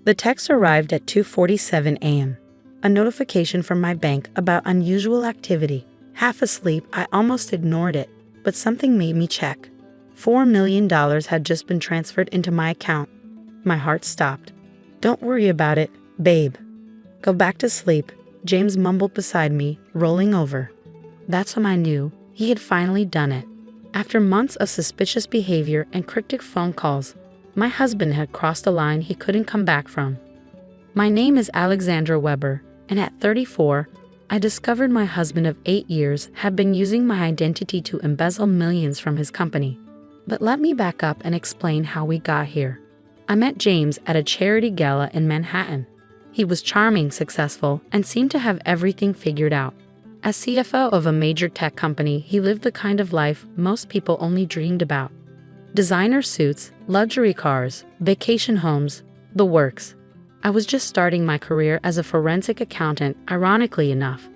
The text arrived at 2:47 a.m. A notification from my bank about unusual activity. Half asleep, I almost ignored it, but something made me check. $4 million had just been transferred into my account. My heart stopped. "Don't worry about it, babe. Go back to sleep," James mumbled beside me, rolling over. That's when I knew he had finally done it. After months of suspicious behavior and cryptic phone calls, my husband had crossed a line he couldn't come back from. My name is Alexandra Weber, and at 34, I discovered my husband of 8 years had been using my identity to embezzle millions from his company. But let me back up and explain how we got here. I met James at a charity gala in Manhattan. He was charming, successful, and seemed to have everything figured out. As CFO of a major tech company, he lived the kind of life most people only dreamed about. Designer suits, luxury cars, vacation homes, the works. I was just starting my career as a forensic accountant, ironically enough.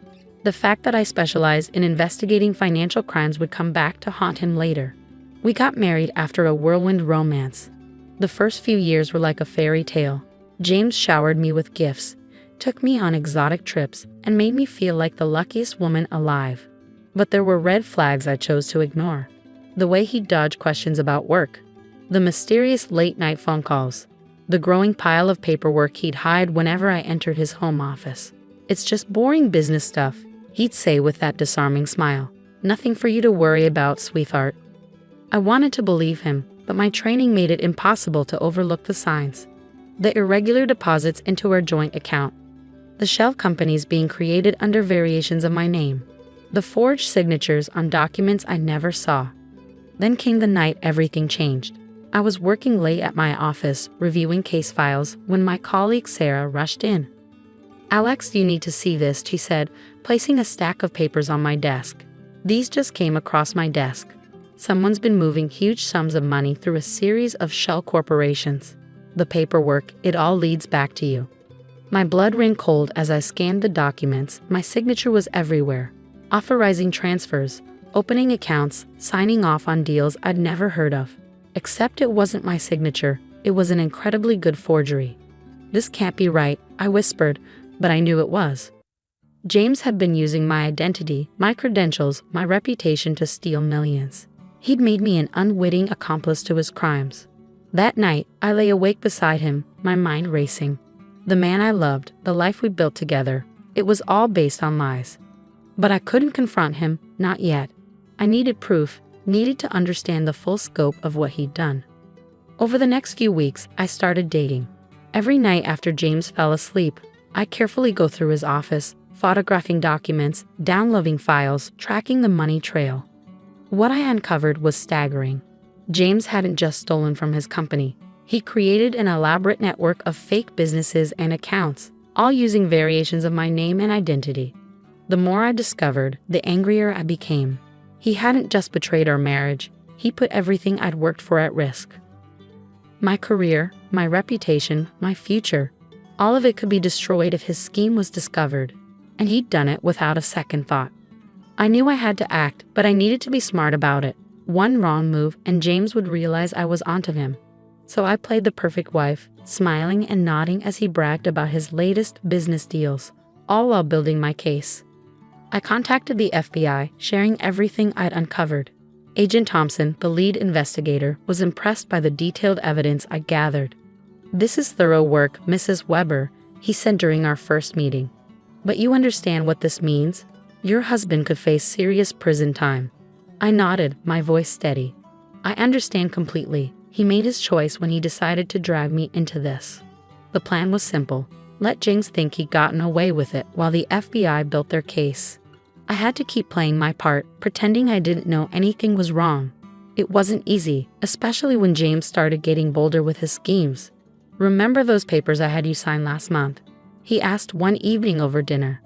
The fact that I specialized in investigating financial crimes would come back to haunt him later. We got married after a whirlwind romance. The first few years were like a fairy tale. James showered me with gifts, took me on exotic trips, and made me feel like the luckiest woman alive. But there were red flags I chose to ignore. The way he dodged questions about work, the mysterious late-night phone calls, the growing pile of paperwork he'd hide whenever I entered his home office. "It's just boring business stuff," he'd say with that disarming smile. "Nothing for you to worry about, sweetheart." I wanted to believe him, but my training made it impossible to overlook the signs. The irregular deposits into our joint account, the shell companies being created under variations of my name, the forged signatures on documents I never saw. Then came the night everything changed. I was working late at my office, reviewing case files, when my colleague Sarah rushed in. "Alex, you need to see this," she said, placing a stack of papers on my desk. "These just came across my desk. Someone's been moving huge sums of money through a series of shell corporations. The paperwork, it all leads back to you." My blood ran cold as I scanned the documents. My signature was everywhere, authorizing transfers, opening accounts, signing off on deals I'd never heard of. Except it wasn't my signature, it was an incredibly good forgery. "This can't be right," I whispered, but I knew it was. James had been using my identity, my credentials, my reputation to steal millions. He'd made me an unwitting accomplice to his crimes. That night, I lay awake beside him, my mind racing. The man I loved, the life we built together, it was all based on lies. But I couldn't confront him, not yet. I needed proof, needed to understand the full scope of what he'd done. Over the next few weeks, I started dating. Every night after James fell asleep, I'd carefully go through his office, photographing documents, downloading files, tracking the money trail. What I uncovered was staggering. James hadn't just stolen from his company. He created an elaborate network of fake businesses and accounts, all using variations of my name and identity. The more I discovered, the angrier I became. He hadn't just betrayed our marriage, he put everything I'd worked for at risk. My career, my reputation, my future, all of it could be destroyed if his scheme was discovered, and he'd done it without a second thought. I knew I had to act, but I needed to be smart about it. One wrong move and James would realize I was onto him. So I played the perfect wife, smiling and nodding as he bragged about his latest business deals, all while building my case. I contacted the FBI, sharing everything I'd uncovered. Agent Thompson, the lead investigator, was impressed by the detailed evidence I gathered. "This is thorough work, Mrs. Weber," he said during our first meeting. "But you understand what this means? Your husband could face serious prison time." I nodded, my voice steady. "I understand completely. He made his choice when he decided to drag me into this. The plan was simple. Let James think he'd gotten away with it while the FBI built their case. I had to keep playing my part, pretending I didn't know anything was wrong. It wasn't easy, especially when James started getting bolder with his schemes. "Remember those papers I had you sign last month?" he asked one evening over dinner.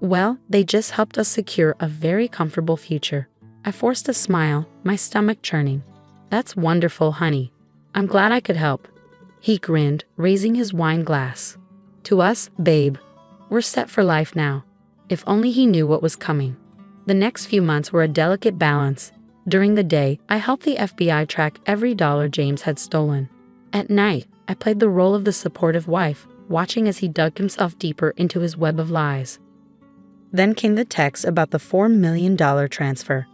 "Well, they just helped us secure a very comfortable future." I forced a smile, my stomach churning. "That's wonderful, honey. I'm glad I could help." He grinned, raising his wine glass. "To us, babe. We're set for life now." If only he knew what was coming. The next few months were a delicate balance. During the day, I helped the FBI track every dollar James had stolen. At night, I played the role of the supportive wife, watching as he dug himself deeper into his web of lies. Then came the text about the $4 million transfer.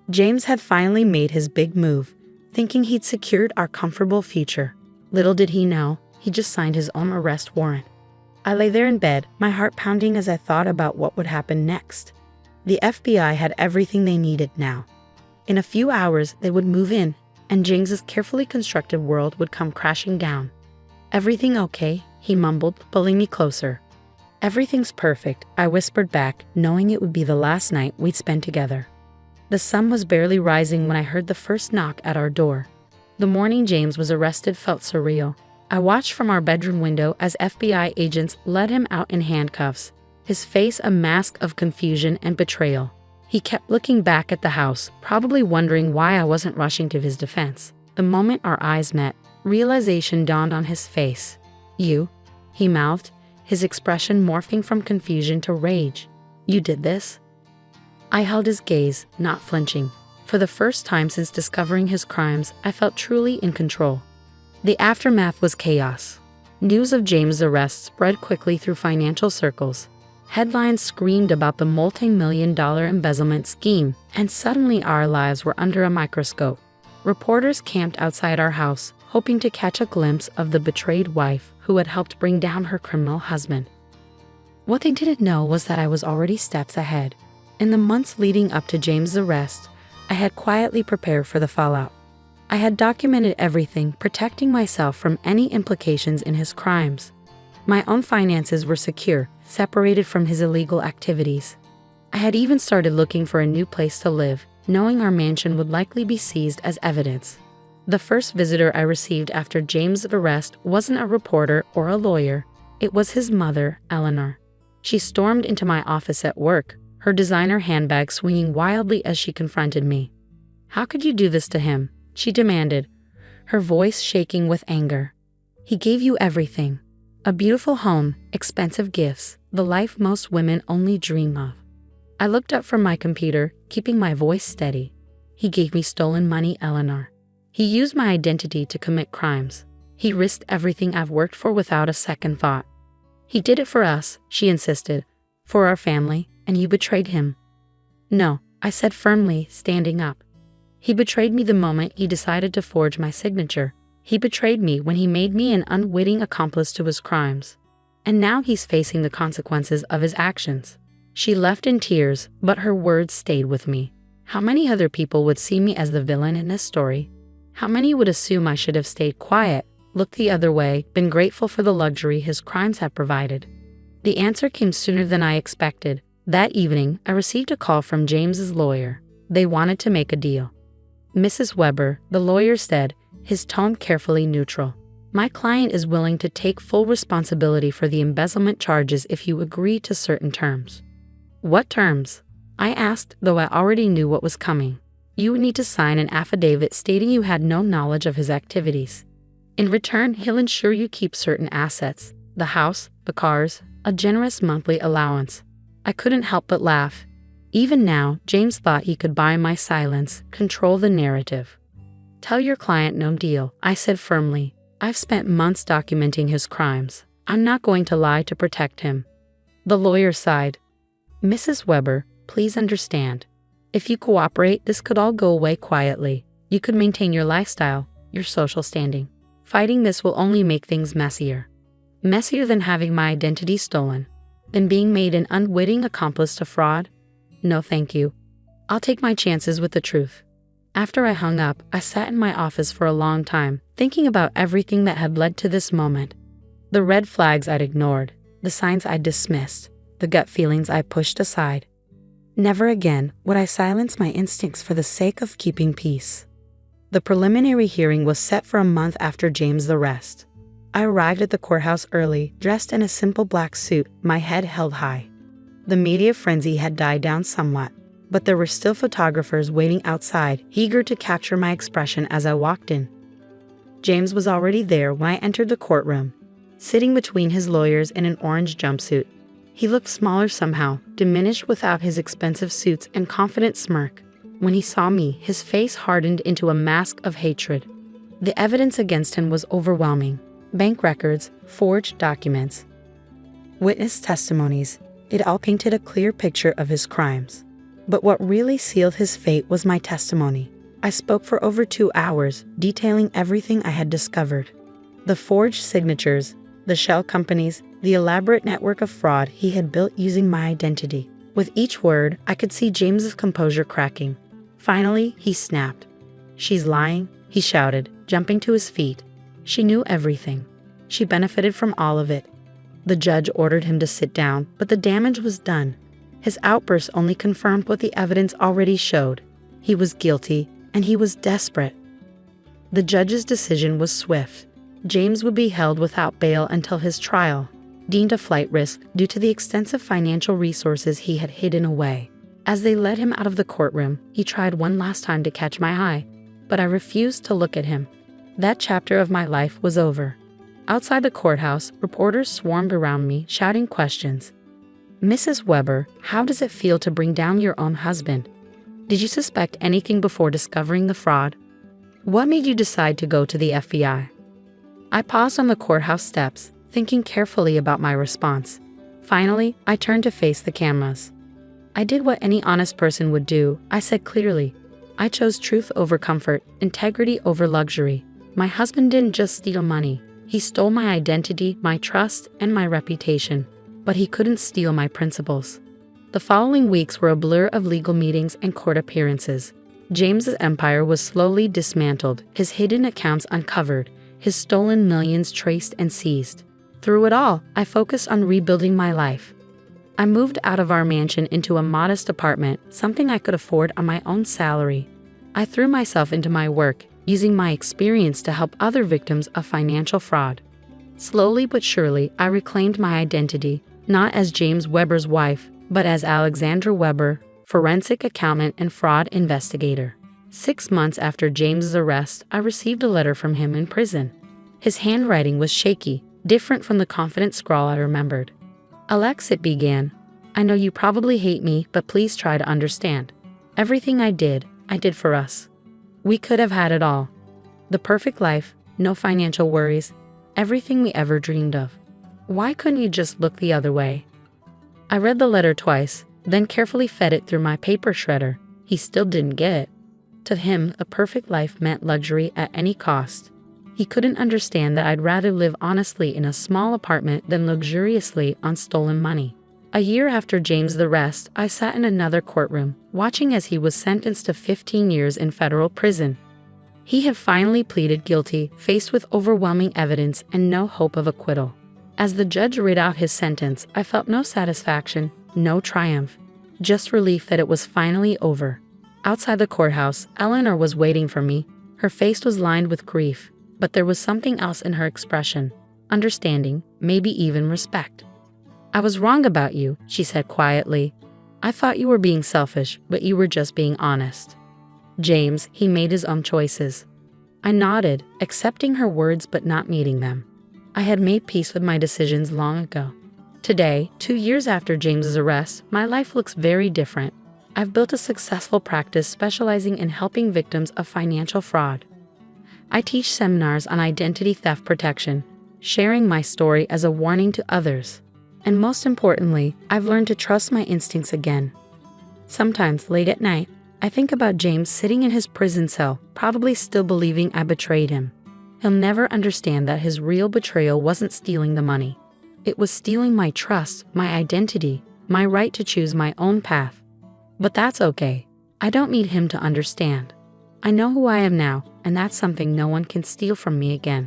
James had finally made his big move, thinking he'd secured our comfortable future. Little did he know, he just signed his own arrest warrant. I lay there in bed, my heart pounding as I thought about what would happen next. The FBI had everything they needed now. In a few hours, they would move in, and James's carefully constructed world would come crashing down. "Everything okay?" he mumbled, pulling me closer. "Everything's perfect," I whispered back, knowing it would be the last night we'd spend together. The sun was barely rising when I heard the first knock at our door. The morning James was arrested felt surreal. I watched from our bedroom window as FBI agents led him out in handcuffs, his face a mask of confusion and betrayal. He kept looking back at the house, probably wondering why I wasn't rushing to his defense. The moment our eyes met, realization dawned on his face. "You?" he mouthed, his expression morphing from confusion to rage. "You did this?" I held his gaze, not flinching. For the first time since discovering his crimes, I felt truly in control. The aftermath was chaos. News of James' arrest spread quickly through financial circles. Headlines screamed about the multi-million-dollar embezzlement scheme, and suddenly our lives were under a microscope. Reporters camped outside our house, hoping to catch a glimpse of the betrayed wife who had helped bring down her criminal husband. What they didn't know was that I was already steps ahead. In the months leading up to James' arrest, I had quietly prepared for the fallout. I had documented everything, protecting myself from any implications in his crimes. My own finances were secure, separated from his illegal activities. I had even started looking for a new place to live, knowing our mansion would likely be seized as evidence. The first visitor I received after James' arrest wasn't a reporter or a lawyer. It was his mother, Eleanor. She stormed into my office at work, her designer handbag swinging wildly as she confronted me. "How could you do this to him?" she demanded, her voice shaking with anger. "He gave you everything. A beautiful home, expensive gifts, the life most women only dream of." I looked up from my computer, keeping my voice steady. "He gave me stolen money, Eleanor. He used my identity to commit crimes. He risked everything I've worked for without a second thought. He did it for us," she insisted, "for our family, and you betrayed him." "No," I said firmly, standing up. "He betrayed me the moment he decided to forge my signature. He betrayed me when he made me an unwitting accomplice to his crimes. And now he's facing the consequences of his actions." She left in tears, but her words stayed with me. How many other people would see me as the villain in this story? How many would assume I should have stayed quiet, looked the other way, been grateful for the luxury his crimes had provided? The answer came sooner than I expected. That evening, I received a call from James's lawyer. They wanted to make a deal. "Mrs. Weber," the lawyer said, his tone carefully neutral, "my client is willing to take full responsibility for the embezzlement charges if you agree to certain terms." "What terms?" I asked, though I already knew what was coming. "You would need to sign an affidavit stating you had no knowledge of his activities. In return, he'll ensure you keep certain assets, the house, the cars, a generous monthly allowance." I couldn't help but laugh. Even now, James thought he could buy my silence, control the narrative. "Tell your client no deal," I said firmly. "I've spent months documenting his crimes. I'm not going to lie to protect him." The lawyer sighed. "Mrs. Weber, please understand. If you cooperate, this could all go away quietly. You could maintain your lifestyle, your social standing. Fighting this will only make things messier. Messier than having my identity stolen, than being made an unwitting accomplice to fraud. No thank you. I'll take my chances with the truth." After I hung up, I sat in my office for a long time, thinking about everything that had led to this moment. The red flags I'd ignored, the signs I'd dismissed, the gut feelings I pushed aside. Never again would I silence my instincts for the sake of keeping peace. The preliminary hearing was set for a month after James' arrest. I arrived at the courthouse early, dressed in a simple black suit, my head held high. The media frenzy had died down somewhat, but there were still photographers waiting outside, eager to capture my expression as I walked in. James was already there when I entered the courtroom, sitting between his lawyers in an orange jumpsuit. He looked smaller somehow, diminished without his expensive suits and confident smirk. When he saw me, his face hardened into a mask of hatred. The evidence against him was overwhelming. bank records, forged documents, witness testimonies. It all painted a clear picture of his crimes. But what really sealed his fate was my testimony. I spoke for over 2 hours, detailing everything I had discovered. The forged signatures, the shell companies, the elaborate network of fraud he had built using my identity. With each word, I could see James's composure cracking. Finally, he snapped. "She's lying," he shouted, jumping to his feet. "She knew everything. She benefited from all of it." The judge ordered him to sit down, but the damage was done. His outburst only confirmed what the evidence already showed. He was guilty, and he was desperate. The judge's decision was swift. James would be held without bail until his trial, deemed a flight risk due to the extensive financial resources he had hidden away. As they led him out of the courtroom, he tried one last time to catch my eye, but I refused to look at him. That chapter of my life was over. Outside the courthouse, reporters swarmed around me, shouting questions. "Mrs. Weber, how does it feel to bring down your own husband? Did you suspect anything before discovering the fraud? What made you decide to go to the FBI?" I paused on the courthouse steps, thinking carefully about my response. Finally, I turned to face the cameras. "I did what any honest person would do," I said clearly. "I chose truth over comfort, integrity over luxury. My husband didn't just steal money. He stole my identity, my trust, and my reputation. But he couldn't steal my principles." The following weeks were a blur of legal meetings and court appearances. James's empire was slowly dismantled, his hidden accounts uncovered, his stolen millions traced and seized. Through it all, I focused on rebuilding my life. I moved out of our mansion into a modest apartment, something I could afford on my own salary. I threw myself into my work, using my experience to help other victims of financial fraud. Slowly but surely, I reclaimed my identity, not as James Weber's wife, but as Alexandra Weber, forensic accountant and fraud investigator. 6 months after James's arrest, I received a letter from him in prison. His handwriting was shaky, different from the confident scrawl I remembered. "Alex," it began, "I know you probably hate me, but please try to understand. Everything I did for us. We could have had it all. The perfect life, no financial worries, everything we ever dreamed of. Why couldn't you just look the other way?" I read the letter twice, then carefully fed it through my paper shredder. He still didn't get it. To him, a perfect life meant luxury at any cost. He couldn't understand that I'd rather live honestly in a small apartment than luxuriously on stolen money. A year after James' arrest, I sat in another courtroom, watching as he was sentenced to 15 years in federal prison. He had finally pleaded guilty, faced with overwhelming evidence and no hope of acquittal. As the judge read out his sentence, I felt no satisfaction, no triumph, just relief that it was finally over. Outside the courthouse, Eleanor was waiting for me. Her face was lined with grief, but there was something else in her expression, understanding, maybe even respect. "I was wrong about you," she said quietly. "I thought you were being selfish, but you were just being honest. James, he made his own choices." I nodded, accepting her words but not meeting them. I had made peace with my decisions long ago. Today, 2 years after James's arrest, my life looks very different. I've built a successful practice specializing in helping victims of financial fraud. I teach seminars on identity theft protection, sharing my story as a warning to others. And most importantly, I've learned to trust my instincts again. Sometimes, late at night, I think about James sitting in his prison cell, probably still believing I betrayed him. He'll never understand that his real betrayal wasn't stealing the money. It was stealing my trust, my identity, my right to choose my own path. But that's okay. I don't need him to understand. I know who I am now, and that's something no one can steal from me again.